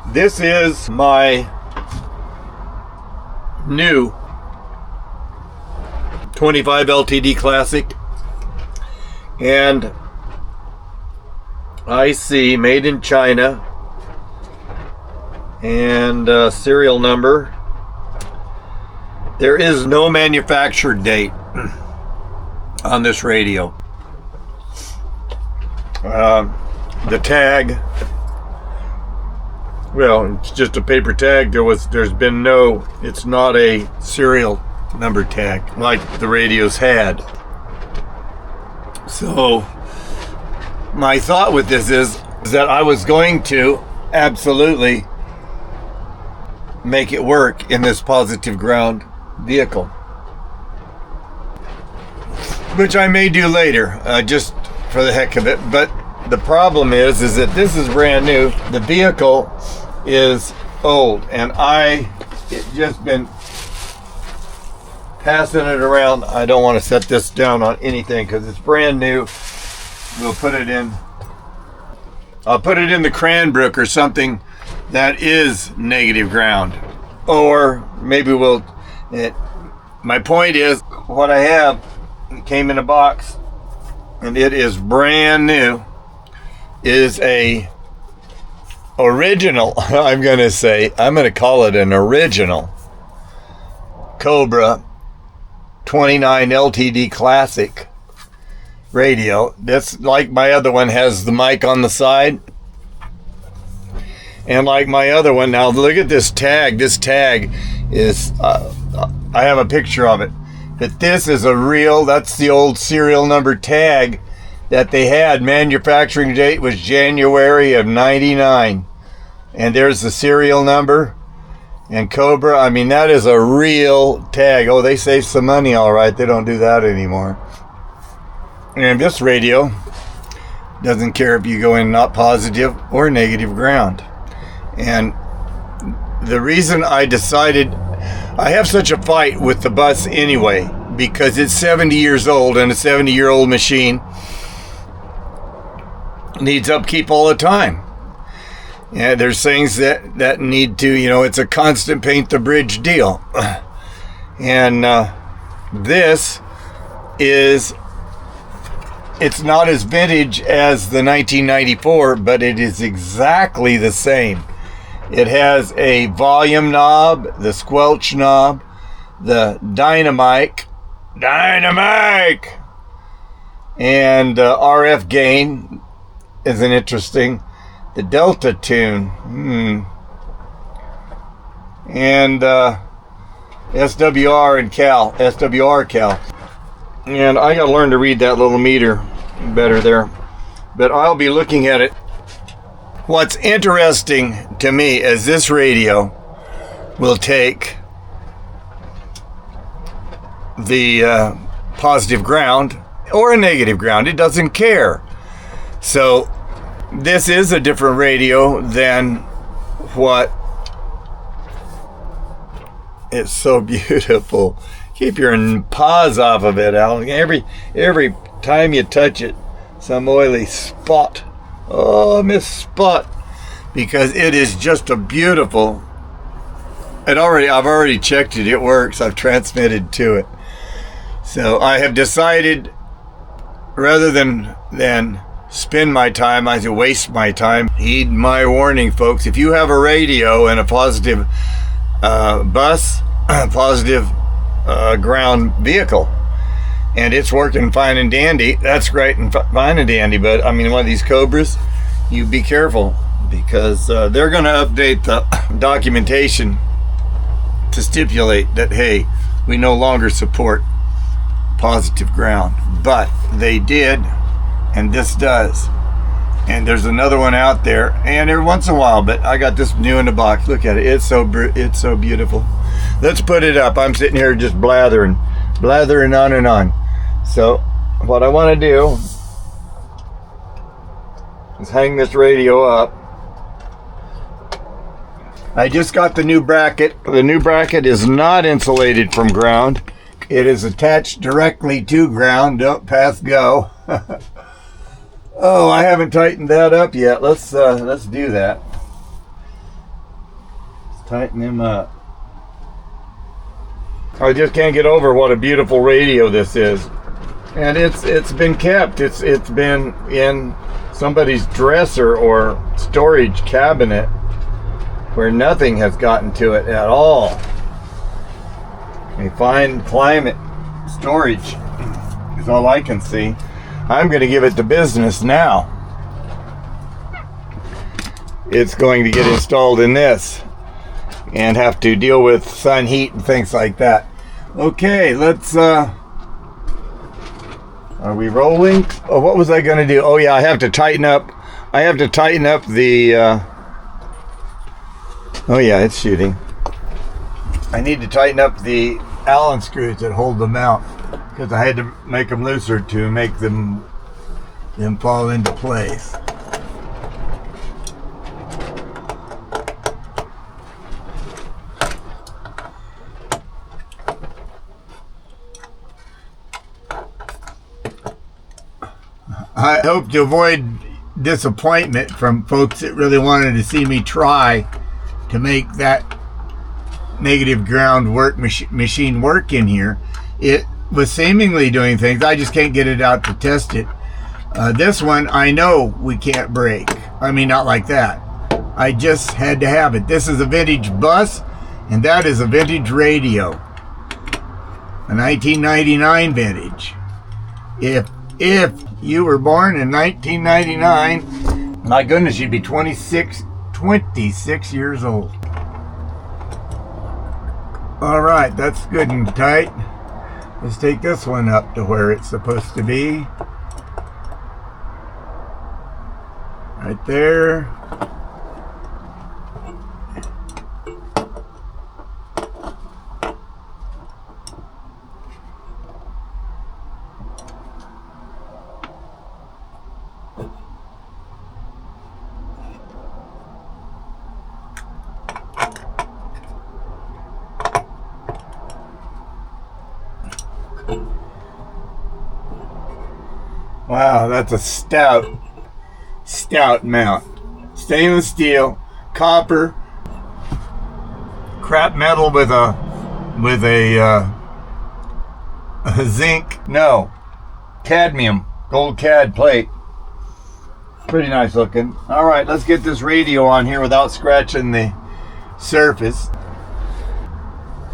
This is my new 25 LTD Classic, and I see made in China and serial number. There is no manufacture date on this radio. The tag, well, it's just a paper tag. There's been no, it's not a serial number tag like the radios had. So my thought with this is that I was going to absolutely make it work in this positive ground vehicle, which I may do later, just for the heck of it. But the problem is that this is brand new. The vehicle is old, and it's just been passing it around. I don't want to set this down on anything because it's brand new. We'll put it in. I'll put it in the Cranbrook or something that is negative ground, or maybe my point is, what I have, it came in a box, and it is brand new, is a original, I'm going to call it an original Cobra 29 LTD Classic radio. That's like my other one, has the mic on the side. And like my other one, now look at this tag. This tag is, I have a picture of it. But this is that's the old serial number tag that they had. Manufacturing date was January of 99. And there's the serial number. And Cobra, I mean, that is a real tag. Oh, they save some money, all right. They don't do that anymore. And this radio doesn't care if you go in not positive or negative ground. And the reason I decided, I have such a fight with the bus anyway, because it's 70 years old, and a 70-year-old machine needs upkeep all the time. And there's things that need to, it's a constant paint the bridge deal. And this is, it's not as vintage as the 1994, but it is exactly the same. It has a volume knob, the squelch knob, the dynamic, and RF gain is an interesting, the Delta tune, and SWR cal. And I got to learn to read that little meter better there, but I'll be looking at it. What's interesting to me is this radio will take the positive ground or a negative ground. It doesn't care. So this is a different radio than what. It's so beautiful. Keep your paws off of it, Alan. Every time you touch it, some oily spot. Oh, miss spot. Because it is just a beautiful. I've already checked it. It works. I've transmitted to it. So I have decided, rather than spend my time, I should waste my time. Heed my warning, folks. If you have a radio and a positive bus, positive ground vehicle, and it's working fine and dandy, that's great and fine and dandy. But I mean, one of these Cobras, you be careful, because they're going to update the documentation to stipulate that, hey, we no longer support positive ground. But they did, and this does. And there's another one out there, and every once in a while, but I got this new in the box. Look at it. It's so beautiful. Let's put it up. I'm sitting here just blathering on and on. So what I want to do is hang this radio up. I just got the new bracket. The new bracket is not insulated from ground. It is attached directly to ground. Don't pass go. Oh, I haven't tightened that up yet. Let's do that. tighten him up. I just can't get over what a beautiful radio this is. And it's been kept. It's been in somebody's dresser or storage cabinet where nothing has gotten to it at all. A fine climate storage is all I can see. I'm going to give it to business now. It's going to get installed in this and have to deal with sun heat and things like that. Okay, let's are we rolling? Oh, what was I going to do? Oh yeah, I have to tighten up the oh yeah, it's shooting. I need to tighten up the Allen screws that hold them out because I had to make them looser to make them fall into place. I hope to avoid disappointment from folks that really wanted to see me try to make that negative ground work machine work in here. It was seemingly doing things. I just can't get it out to test it. This one, I know we can't break. I mean, not like that. I just had to have it. This is a vintage bus, and that is a vintage radio. A 1999 vintage. If you were born in 1999, my goodness, you'd be 26 years old. All right, that's good and tight. Let's take this one up to where it's supposed to be. Right there. Wow, that's a stout mount. Stainless steel, copper, crap metal with a zinc, no, cadmium, gold cad plate. Pretty nice looking. All right, let's get this radio on here without scratching the surface.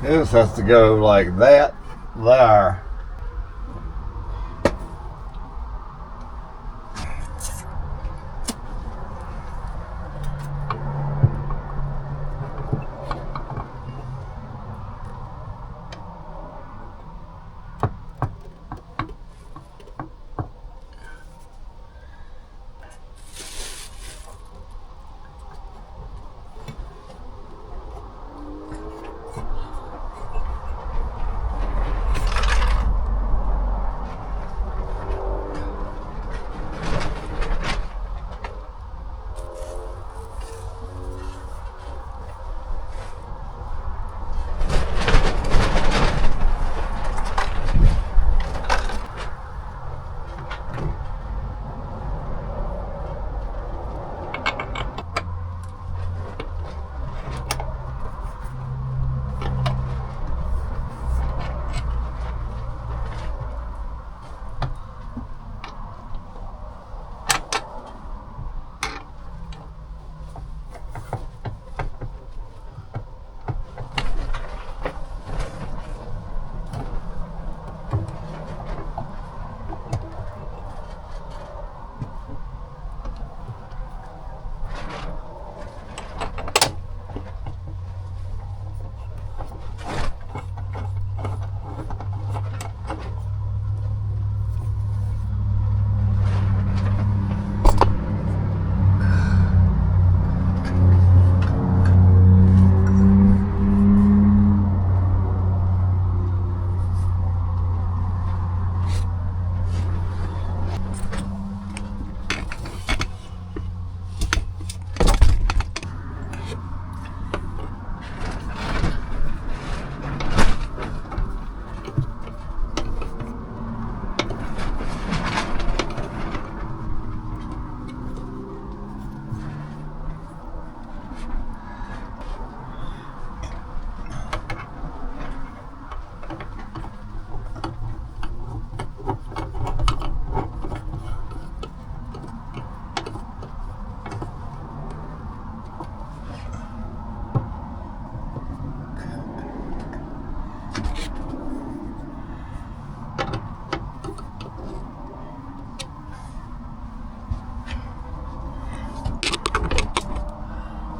This has to go like that, there.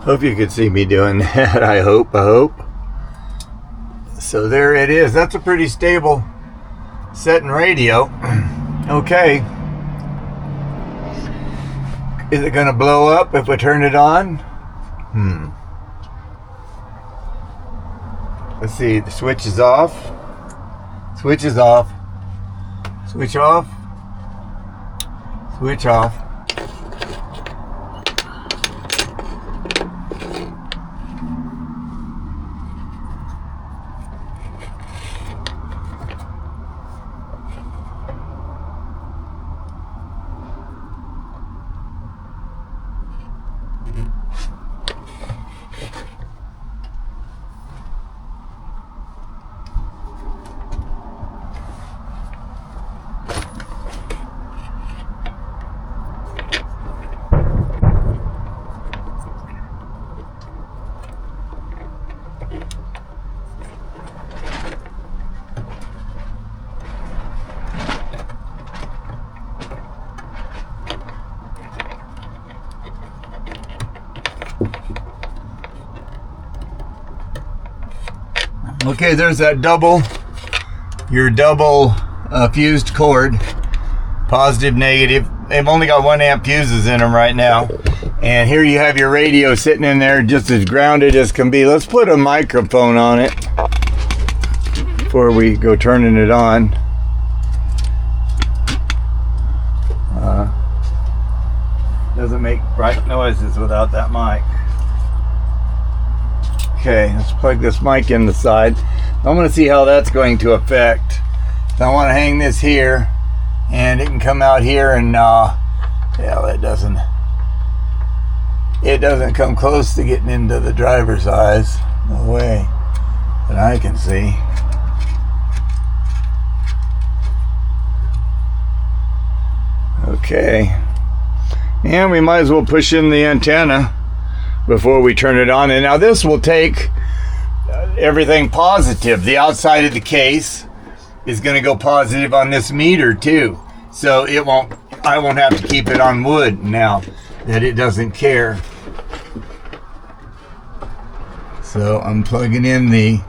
Hope you could see me doing that. I hope. So there it is. That's a pretty stable setting radio. Okay. Is it going to blow up if we turn it on? Let's see. The switch is off. Switch is off. Switch off. Switch off. Okay, there's that your double fused cord, positive, negative. They've only got 1 amp fuses in them right now. And here you have your radio sitting in there just as grounded as can be. Let's put a microphone on it before we go turning it on. Doesn't make bright noises without that mic. Okay, let's plug this mic in the side. I'm going to see how that's going to affect. So I want to hang this here, and it can come out here, and yeah, it doesn't come close to getting into the driver's eyes. No way that I can see. Okay, and we might as well push in the antenna before we turn it on. And now this will take everything positive. The outside of the case is going to go positive on this meter too. So I won't have to keep it on wood now that it doesn't care. So I'm plugging in the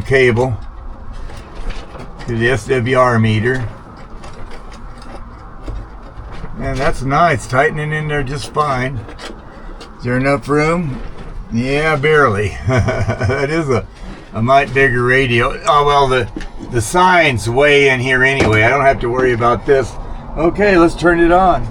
cable to the SWR meter. Man, that's nice, tightening in there just fine. Is there enough room? Yeah, barely. That is a mite bigger radio. Oh, well, the sign's way in here anyway. I don't have to worry about this. Okay, let's turn it on.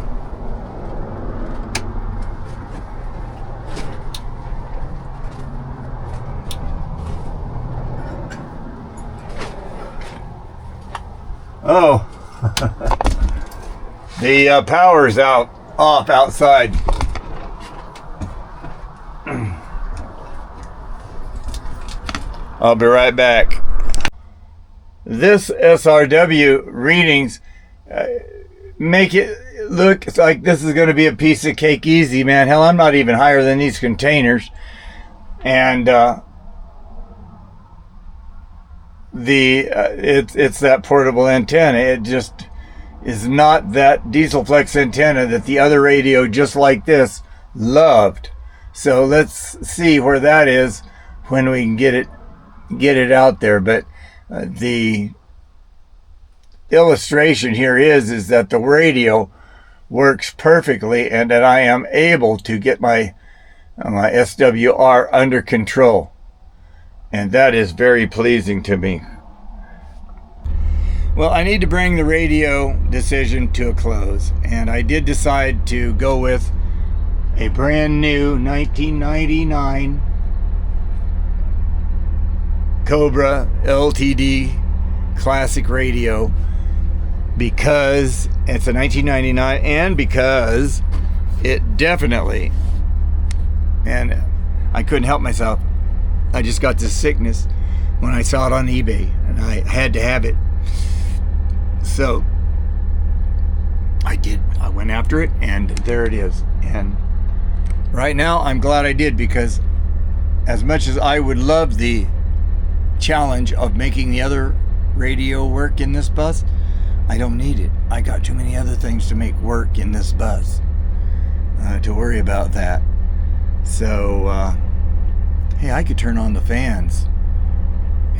Oh. The power's off outside. I'll be right back. This SRW readings make it look like this is going to be a piece of cake easy, man. Hell, I'm not even higher than these containers. And it's that portable antenna. It just is not that diesel flex antenna that the other radio just like this loved. So let's see where that is when we can get it out there. But the illustration here is that the radio works perfectly and that I am able to get my SWR under control, and that is very pleasing to me. Well, I need to bring the radio decision to a close, and I did decide to go with a brand new 1999 Cobra LTD classic radio because it's a 1999 and because it definitely, and I couldn't help myself, I just got this sickness when I saw it on eBay and I had to have it. So I went after it, and there it is. And right now I'm glad I did, because as much as I would love the challenge of making the other radio work in this bus, I don't need it. I got too many other things to make work in this bus. to worry about that. So, hey, I could turn on the fans.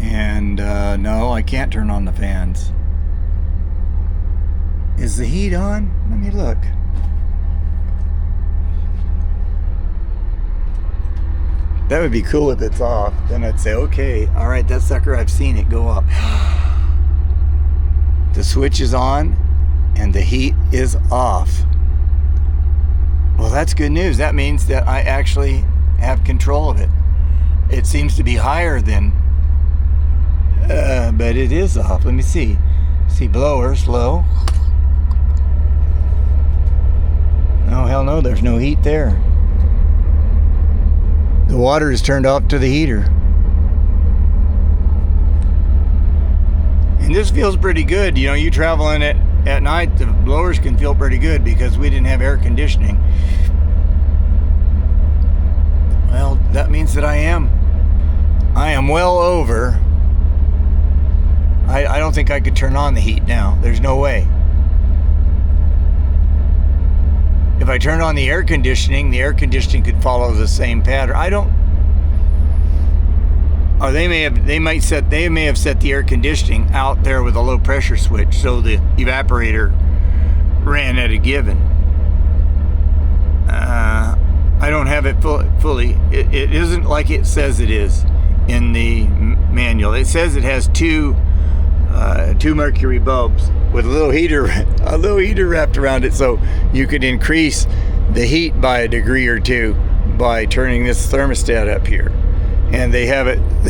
And no, I can't turn on the fans. Is the heat on? Let me look. That would be cool if it's off. Then I'd say, okay, all right, that sucker, I've seen it go up. The switch is on and the heat is off. Well, that's good news. That means that I actually have control of it. It seems to be higher than, but it is off. Let me see. See, blower's low. Oh, hell no, there's no heat there. The water is turned off to the heater. And this feels pretty good. You know, you traveling at night, the blowers can feel pretty good because we didn't have air conditioning. Well, that means that I am well over. I don't think I could turn on the heat now. There's no way. If I turn on the air conditioning could follow the same pattern. Or they may have set the air conditioning out there with a low pressure switch, so the evaporator ran at a given. I don't have it fully. It isn't like it says it is in the manual. It says it has two mercury bulbs with a little heater wrapped around it, so you could increase the heat by a degree or two by turning this thermostat up here. And they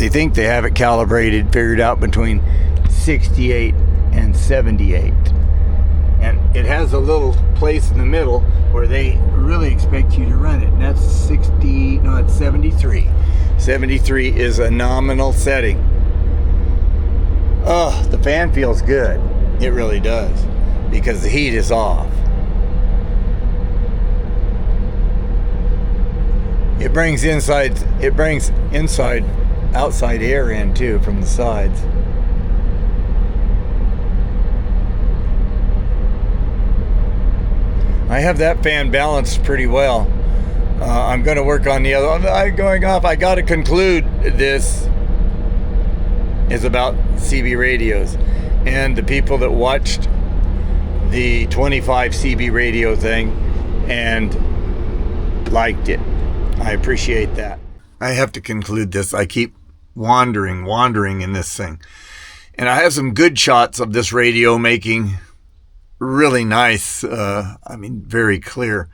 think they have it calibrated, figured out between 68 and 78. And it has a little place in the middle where they really expect you to run it. And that's 73. 73 is a nominal setting. Oh, the fan feels good. It really does, because the heat is off. It brings outside air in too from the sides. I have that fan balanced pretty well. I'm going to work on the other one. Going off, I got to conclude this is about CB radios and the people that watched the 25 CB radio thing and liked it. I appreciate that. I have to conclude this. I keep wandering in this thing. And I have some good shots of this radio making really nice, very clear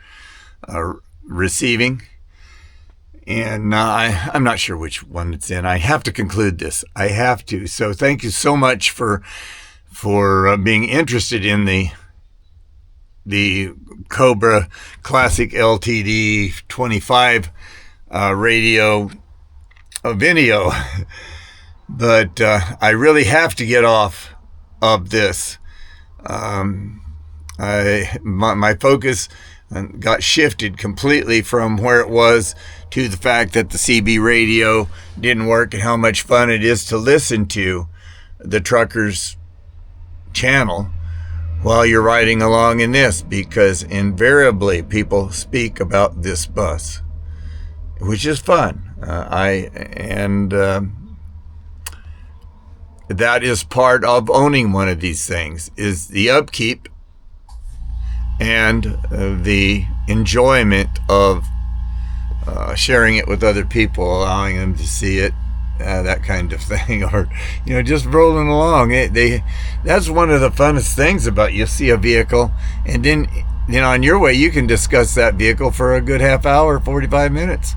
receiving. And I'm not sure which one it's in. I have to conclude this. I have to. So thank you so much for being interested in the Cobra Classic LTD 25 radio video. But I really have to get off of this. My focus got shifted completely from where it was to the fact that the CB radio didn't work and how much fun it is to listen to the truckers channel while you're riding along in this, because invariably people speak about this bus, which is fun. That is part of owning one of these things, is the upkeep and the enjoyment of sharing it with other people, allowing them to see it, that kind of thing, or just rolling along. That's one of the funnest things about, you see a vehicle and then on your way you can discuss that vehicle for a good half hour, 45 minutes,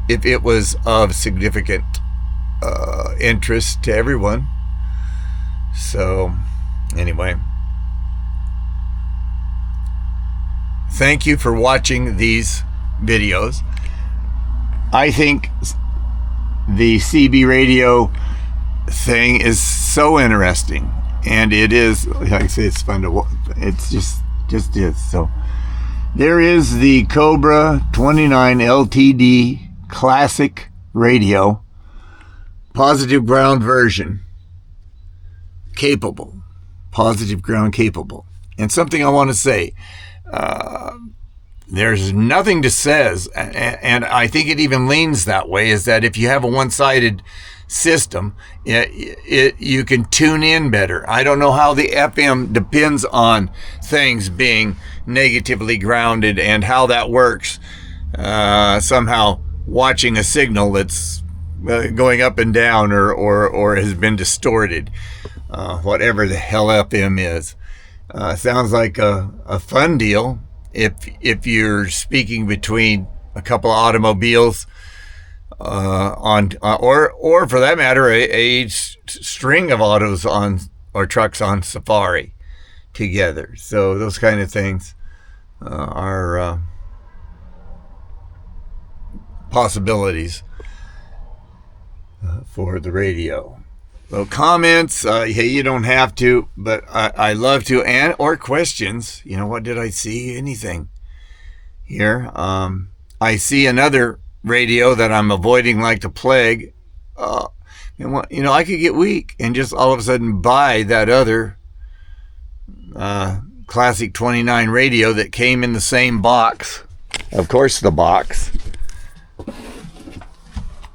if it was of significant interest to everyone. So anyway, thank you for watching these videos. I think the CB radio thing is so interesting, and it is, like I say, it's fun to watch. It's just is. So there is the Cobra 29 LTD Classic Radio, positive ground version, positive ground capable. And something I want to say, there's nothing to says, and I think it even leans that way, is that if you have a one-sided system, you can tune in better. I don't know how the FM depends on things being negatively grounded and how that works. Somehow watching a signal that's going up and down or has been distorted, whatever the hell FM is. Sounds like a fun deal if you're speaking between a couple of automobiles or for that matter a string of autos on or trucks on safari together. So those kind of things are possibilities for the radio. So comments, hey, you don't have to, but I love to, and or questions. You know, what did I see? Anything here? I see another radio that I'm avoiding like the plague. You know, I could get weak and just all of a sudden buy that other Classic 29 radio that came in the same box. Of course, the box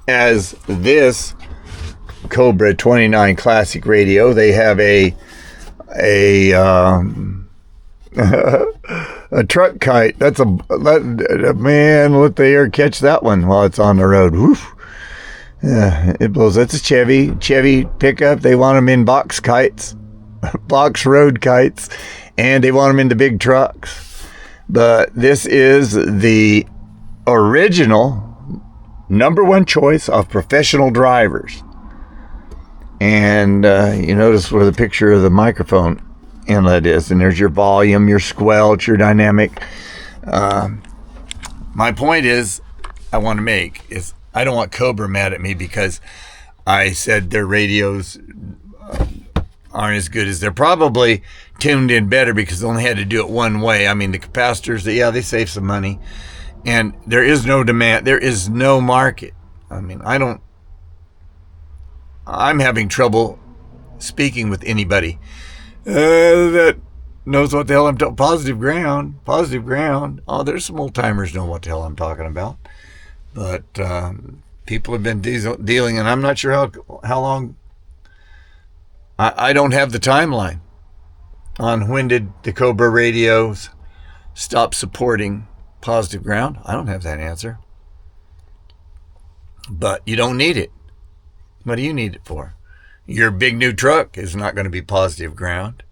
as this Cobra 29 Classic radio. They have a truck kite. Man, let the air catch that one while it's on the road. Woof. Yeah, it blows. That's a Chevy pickup. They want them in box kites, box road kites, and they want them in the big trucks. But this is the original #1 choice of professional drivers. And you notice where the picture of the microphone inlet is, and there's your volume, your squelch, your dynamic. My point I want to make is I don't want Cobra mad at me because I said their radios aren't as good as they're probably tuned in better because they only had to do it one way. I mean, the capacitors, they save some money, and there is no demand. There is no market. I mean, I'm having trouble speaking with anybody that knows what the hell I'm talking. Positive ground. Oh, there's some old timers know what the hell I'm talking about. But people have been dealing, and I'm not sure how long. I don't have the timeline on when did the Cobra radios stop supporting positive ground. I don't have that answer. But you don't need it. What do you need it for? Your big new truck is not going to be positive ground,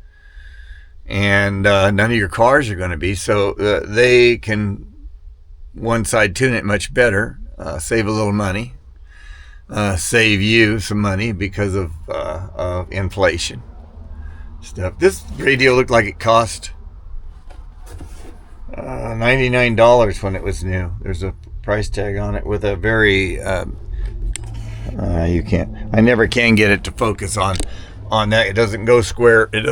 and none of your cars are going to be. So they can one side tune it much better, save a little money, save you some money because of inflation stuff. This radio looked like it cost $99 when it was new. There's a price tag on it with a very I never can get it to focus on that. It doesn't go square. It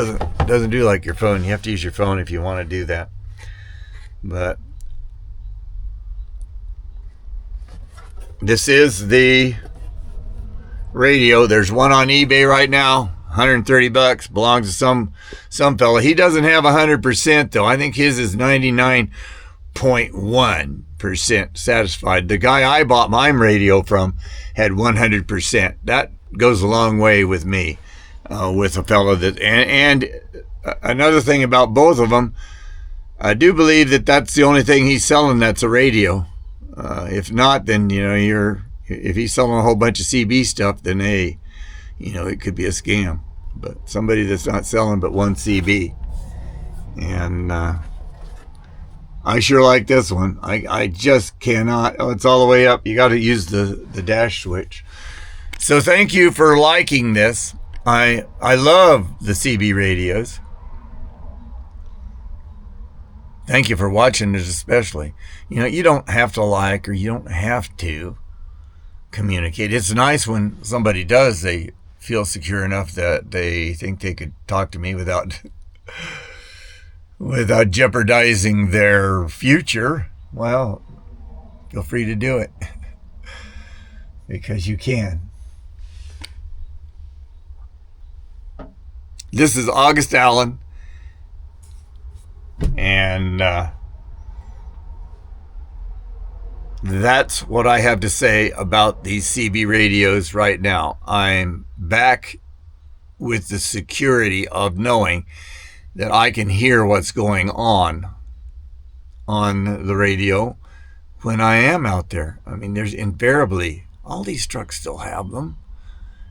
doesn't do like your phone. You have to use your phone if you want to do that. But this is the radio. There's one on eBay right now, $130, belongs to some fella. He doesn't have 100% though. I think his is 99.1% satisfied. The guy I bought my radio from had 100%. That goes a long way with me, with a fellow that, and another thing about both of them, I do believe that that's the only thing he's selling that's a radio. If not, then, if he's selling a whole bunch of CB stuff, then it could be a scam. But somebody that's not selling but one CB. And I sure like this one. I just cannot. Oh, it's all the way up. You got to use the dash switch. So thank you for liking this. I love the CB radios. Thank you for watching it especially. You don't have to like, or you don't have to communicate. It's nice when somebody does. They feel secure enough that they think they could talk to me without jeopardizing their future. Well, feel free to do it because you can. This is August Allen, and that's what I have to say about these CB radios right now. I'm back with the security of knowing that I can hear what's going on the radio when I am out there. I mean, there's invariably, all these trucks still have them.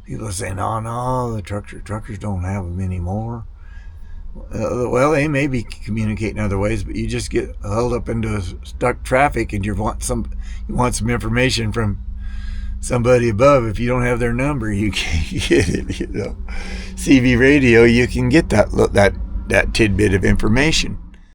People are saying, oh no, the truckers don't have them anymore. Well, they may be communicating other ways, but you just get held up into stuck traffic and you want some information from somebody above. If you don't have their number, you can't get it. CB radio, you can get that tidbit of information.